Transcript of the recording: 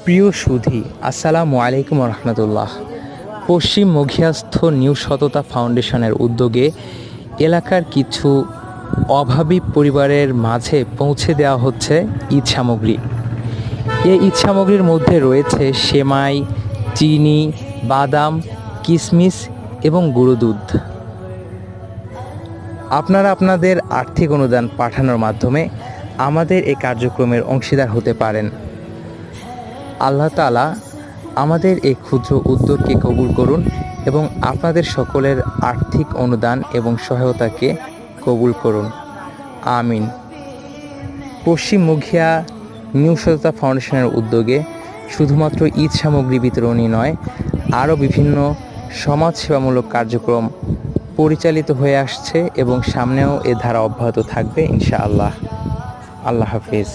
প্রিয় সুধী, আসসালামু আলাইকুম রহমতুল্লাহ। পশ্চিম মঘিয়াস্থ নিউ সততা ফাউন্ডেশনের উদ্যোগে এলাকার কিছু অভাবী পরিবারের মাঝে পৌঁছে দেওয়া হচ্ছে ঈদ সামগ্রী। এই ঈদ সামগ্রীর মধ্যে রয়েছে সেমাই, চিনি, বাদাম, কিশমিশ এবং গুঁড়ো দুধ। আপনারা আপনাদের আর্থিক অনুদান পাঠানোর মাধ্যমে আমাদের এই কার্যক্রমের অংশীদার হতে পারেন। আল্লাহ তাআলা আমাদের এই ক্ষুদ্র উদ্যোগকে কবুল করুন এবং আপনাদের সকলের আর্থিক অনুদান এবং সহায়তাকে কবুল করুন, আমিন। পশ্চিম মুখিয়া নিউ সততা ফাউন্ডেশনের উদ্যোগে শুধুমাত্র ঈদ সামগ্রী বিতরণই নয়, আরও বিভিন্ন সমাজসেবামূলক কার্যক্রম পরিচালিত হয়ে আসছে এবং সামনেও এ ধারা অব্যাহত থাকবে ইনশাআল্লাহ। আল্লাহ হাফিজ।